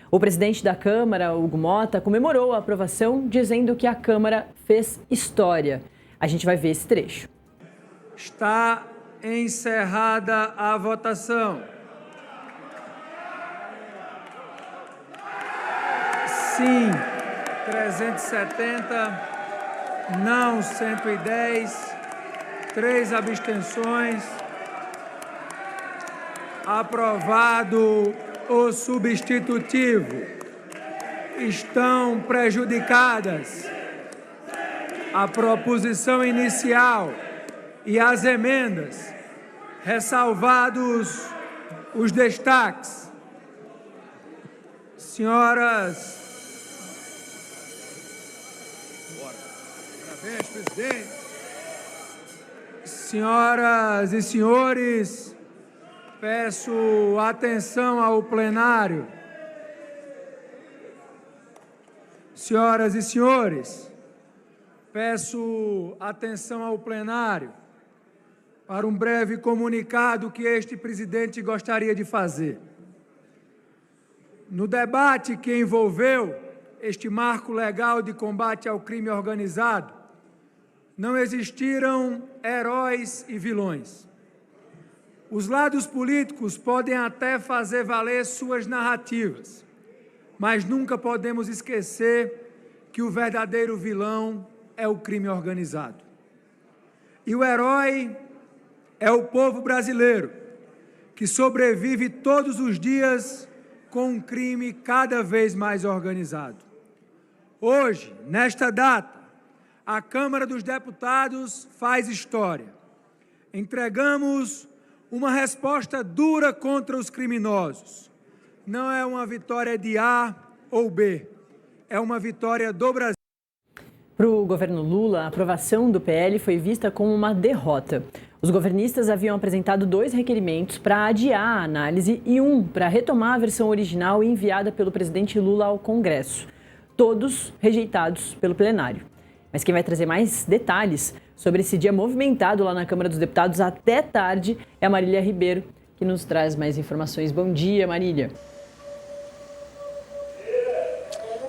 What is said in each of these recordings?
O presidente da Câmara, Hugo Motta, comemorou a aprovação, dizendo que a Câmara fez história. A gente vai ver esse trecho. Está encerrada a votação. Sim, 370, não 110, 3 abstenções. Aprovado o substitutivo. Estão prejudicadas a proposição inicial e as emendas, ressalvados os destaques. Senhoras... Parabéns, presidente. Senhoras e senhores, peço atenção ao plenário. Senhoras e senhores, peço atenção ao plenário para um breve comunicado que este presidente gostaria de fazer. No debate que envolveu este marco legal de combate ao crime organizado, não existiram heróis e vilões. Os lados políticos podem até fazer valer suas narrativas, mas nunca podemos esquecer que o verdadeiro vilão é o crime organizado. E o herói é o povo brasileiro, que sobrevive todos os dias com um crime cada vez mais organizado. Hoje, nesta data, a Câmara dos Deputados faz história. Entregamos uma resposta dura contra os criminosos. Não é uma vitória de A ou B, é uma vitória do Brasil. Para o governo Lula, a aprovação do PL foi vista como uma derrota. Os governistas haviam apresentado 2 requerimentos para adiar a análise e um para retomar a versão original enviada pelo presidente Lula ao Congresso. Todos rejeitados pelo plenário. Mas quem vai trazer mais detalhes sobre esse dia movimentado lá na Câmara dos Deputados até tarde é a Marília Ribeiro, que nos traz mais informações. Bom dia, Marília.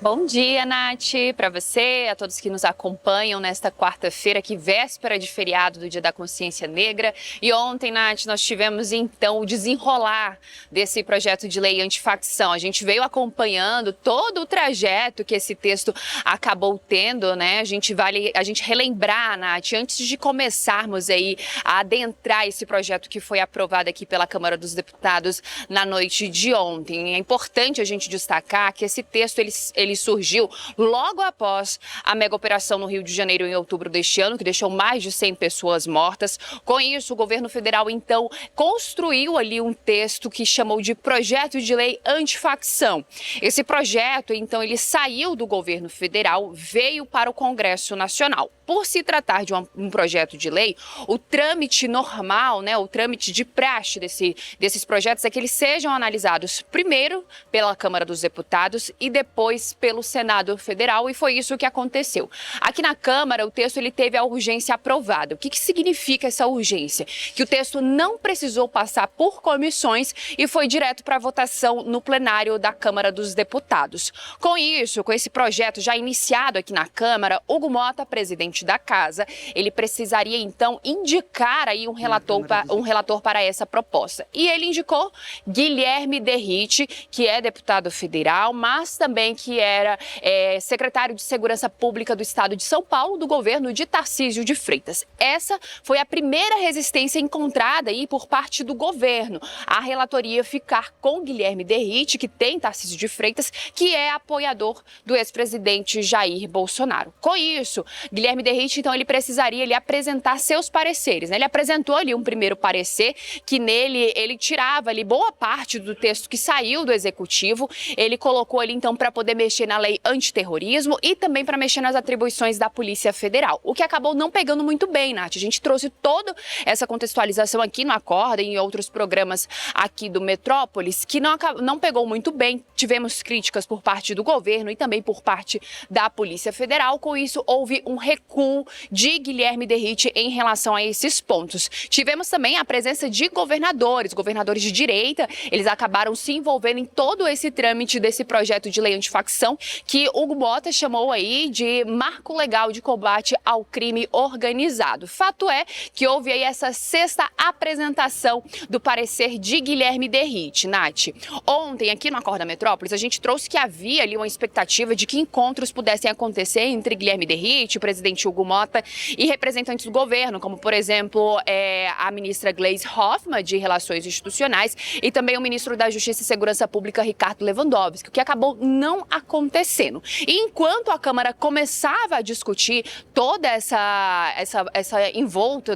Bom dia, Nath, para você, a todos que nos acompanham nesta quarta-feira, que véspera de feriado do Dia da Consciência Negra. E ontem, Nath, nós tivemos então o desenrolar desse projeto de lei antifacção. A gente veio acompanhando todo o trajeto que esse texto acabou tendo, né? A gente relembrar, Nath, antes de começarmos aí a adentrar esse projeto que foi aprovado aqui pela Câmara dos Deputados na noite de ontem. É importante a gente destacar que esse texto ele surgiu logo após a mega operação no Rio de Janeiro em outubro deste ano, que deixou mais de 100 pessoas mortas. Com isso, o governo federal, então, construiu ali um texto que chamou de Projeto de Lei Antifacção. Esse projeto, então, ele saiu do governo federal, veio para o Congresso Nacional. Por se tratar de um projeto de lei, o trâmite normal, né, o trâmite de praxe desses projetos é que eles sejam analisados primeiro pela Câmara dos Deputados e depois pelo Senado Federal, e foi isso que aconteceu. Aqui na Câmara, o texto ele teve a urgência aprovada. O que significa essa urgência? Que o texto não precisou passar por comissões e foi direto para a votação no plenário da Câmara dos Deputados. Com isso, com esse projeto já iniciado aqui na Câmara, Hugo Motta, presidente da Casa, ele precisaria então indicar aí um relator para essa proposta. E ele indicou Guilherme Derrite, que é deputado federal, mas também que era secretário de Segurança Pública do Estado de São Paulo, do governo de Tarcísio de Freitas. Essa foi a primeira resistência encontrada aí por parte do governo. A relatoria ficar com Guilherme Derrite, que tem Tarcísio de Freitas, que é apoiador do ex-presidente Jair Bolsonaro. Com isso, Guilherme Derrite, então, ele precisaria apresentar seus pareceres, né? Ele apresentou ali um primeiro parecer, que nele ele tirava ali boa parte do texto que saiu do Executivo, ele colocou ali, então, para poder mexer mexer na lei antiterrorismo e também para mexer nas atribuições da Polícia Federal, o que acabou não pegando muito bem, Nath. A gente trouxe toda essa contextualização aqui no Acorda e em outros programas aqui do Metrópolis, que não pegou muito bem. Tivemos críticas por parte do governo e também por parte da Polícia Federal. Com isso, houve um recuo de Guilherme Derrite em relação a esses pontos. Tivemos também a presença de governadores de direita. Eles acabaram se envolvendo em todo esse trâmite desse projeto de lei antifacção, que Hugo Mota chamou aí de marco legal de combate ao crime organizado. Fato é que houve aí essa sexta apresentação do parecer de Guilherme Derrite. Nath, ontem aqui no Acorda Metrópolis, a gente trouxe que havia ali uma expectativa de que encontros pudessem acontecer entre Guilherme Derrite, o presidente Hugo Mota e representantes do governo, como por exemplo a ministra Gleisi Hoffmann, de Relações Institucionais, e também o ministro da Justiça e Segurança Pública, Ricardo Lewandowski, o que acabou não acontecendo. E enquanto a Câmara começava a discutir toda essa envolta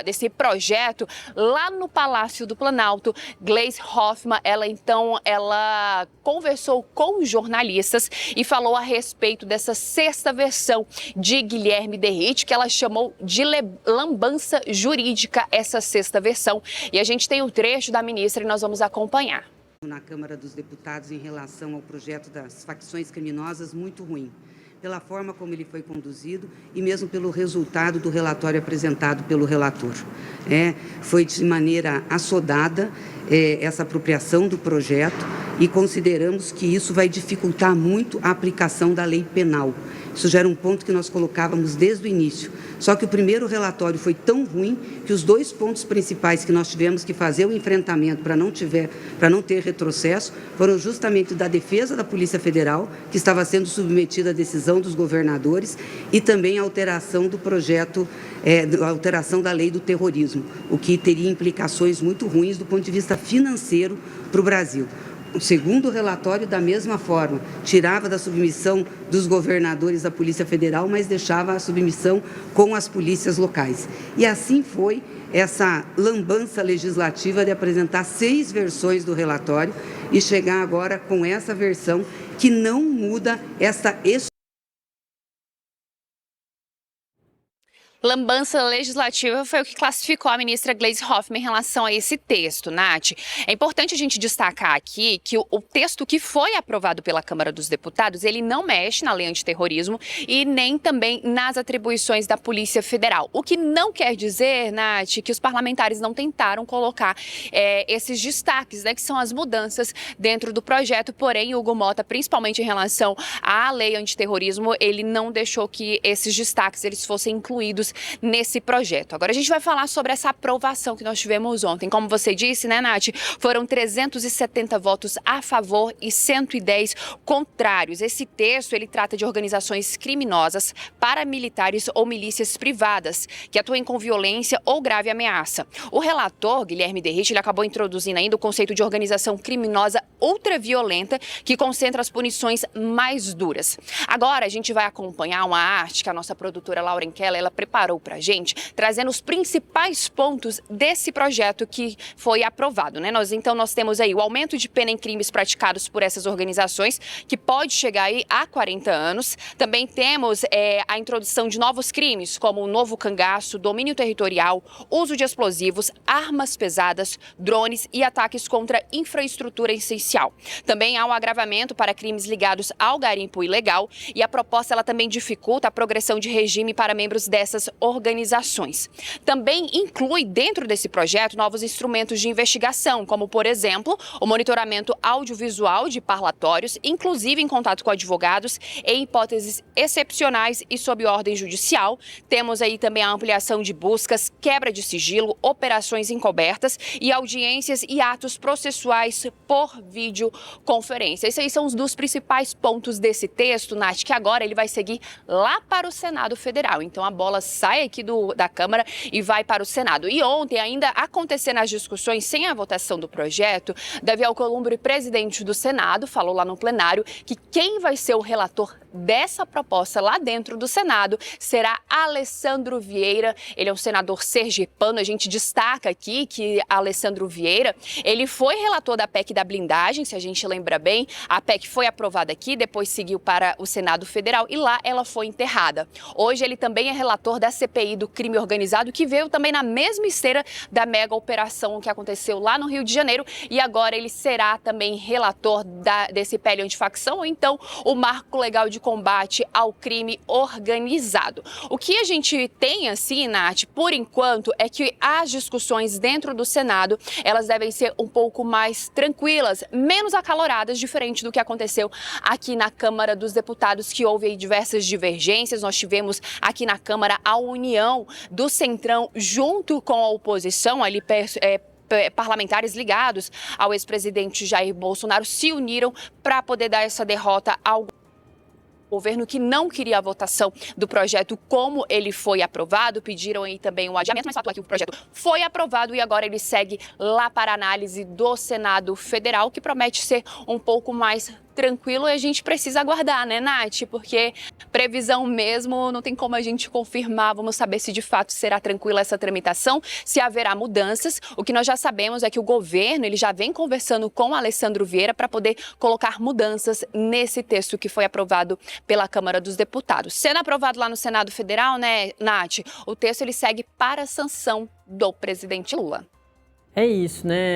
desse projeto, lá no Palácio do Planalto, Gleisi Hoffmann, ela conversou com jornalistas e falou a respeito dessa sexta versão de Guilherme Derrite, que ela chamou de lambança jurídica, essa sexta versão. E a gente tem um trecho da ministra e nós vamos acompanhar. Na Câmara dos Deputados, em relação ao projeto das facções criminosas, muito ruim, pela forma como ele foi conduzido e mesmo pelo resultado do relatório apresentado pelo relator. Foi de maneira assodada essa apropriação do projeto e consideramos que isso vai dificultar muito a aplicação da lei penal. Isso já era um ponto que nós colocávamos desde o início. Só que o primeiro relatório foi tão ruim que os dois pontos principais que nós tivemos que fazer o enfrentamento para não ter retrocesso foram justamente da defesa da Polícia Federal, que estava sendo submetida à decisão dos governadores, e também a alteração do projeto, a alteração da lei do terrorismo, o que teria implicações muito ruins do ponto de vista financeiro para o Brasil. O segundo relatório, da mesma forma, tirava da submissão dos governadores à Polícia Federal, mas deixava a submissão com as polícias locais. E assim foi essa lambança legislativa de apresentar 6 versões do relatório e chegar agora com essa versão que não muda essa Lambança legislativa foi o que classificou a ministra Gleisi Hoffmann em relação a esse texto, Nath. É importante a gente destacar aqui que o texto que foi aprovado pela Câmara dos Deputados, ele não mexe na lei antiterrorismo e nem também nas atribuições da Polícia Federal. O que não quer dizer, Nath, que os parlamentares não tentaram colocar esses destaques, né, que são as mudanças dentro do projeto. Porém, Hugo Mota, principalmente em relação à lei antiterrorismo, ele não deixou que esses destaques eles fossem incluídos nesse projeto. Agora a gente vai falar sobre essa aprovação que nós tivemos ontem. Como você disse, né, Nath? Foram 370 votos a favor e 110 contrários. Esse texto, ele trata de organizações criminosas, paramilitares ou milícias privadas que atuem com violência ou grave ameaça. O relator, Guilherme Derrite, ele acabou introduzindo ainda o conceito de organização criminosa ultraviolenta, que concentra as punições mais duras. Agora a gente vai acompanhar uma arte que a nossa produtora Lauren Keller, ela preparou para a gente, trazendo os principais pontos desse projeto que foi aprovado, né? Então nós temos aí o aumento de pena em crimes praticados por essas organizações, que pode chegar aí a 40 anos. Também temos a introdução de novos crimes, como o novo cangaço, domínio territorial, uso de explosivos, armas pesadas, drones e ataques contra infraestrutura essencial. Também há um agravamento para crimes ligados ao garimpo ilegal e a proposta ela também dificulta a progressão de regime para membros dessas organizações. Também inclui dentro desse projeto novos instrumentos de investigação, como, por exemplo, o monitoramento audiovisual de parlatórios, inclusive em contato com advogados, em hipóteses excepcionais e sob ordem judicial. Temos aí também a ampliação de buscas, quebra de sigilo, operações encobertas e audiências e atos processuais por videoconferência. Esses aí são os dos principais pontos desse texto, Nath, que agora ele vai seguir lá para o Senado Federal. Então a bola sai aqui da Câmara e vai para o Senado. E ontem, ainda acontecendo as discussões sem a votação do projeto, Davi Alcolumbre, presidente do Senado, falou lá no plenário que quem vai ser o relator dessa proposta lá dentro do Senado será Alessandro Vieira. Ele é um senador sergipano. A gente destaca aqui que Alessandro Vieira, ele foi relator da PEC da blindagem, se a gente lembra bem. A PEC foi aprovada aqui, depois seguiu para o Senado Federal e lá ela foi enterrada. Hoje ele também é relator da CPI do crime organizado, que veio também na mesma esteira da mega operação que aconteceu lá no Rio de Janeiro, e agora ele será também relator desse PL antifacção, ou então o marco legal de combate ao crime organizado. O que a gente tem, assim, Nath, por enquanto, é que as discussões dentro do Senado, elas devem ser um pouco mais tranquilas, menos acaloradas, diferente do que aconteceu aqui na Câmara dos Deputados, que houve aí diversas divergências. Nós tivemos aqui na Câmara a união do Centrão junto com a oposição, ali parlamentares ligados ao ex-presidente Jair Bolsonaro se uniram para poder dar essa derrota ao governo, que não queria a votação do projeto como ele foi aprovado. Pediram aí também um adiamento, mas fato é que o projeto foi aprovado e agora ele segue lá para análise do Senado Federal, que promete ser um pouco mais tranquilo, e a gente precisa aguardar, né, Nath? Porque previsão mesmo não tem como a gente confirmar. Vamos saber se de fato será tranquila essa tramitação, se haverá mudanças. O que nós já sabemos é que o governo ele já vem conversando com Alessandro Vieira para poder colocar mudanças nesse texto que foi aprovado pela Câmara dos Deputados. Sendo aprovado lá no Senado Federal, né, Nath, o texto ele segue para a sanção do presidente Lula. É isso, né?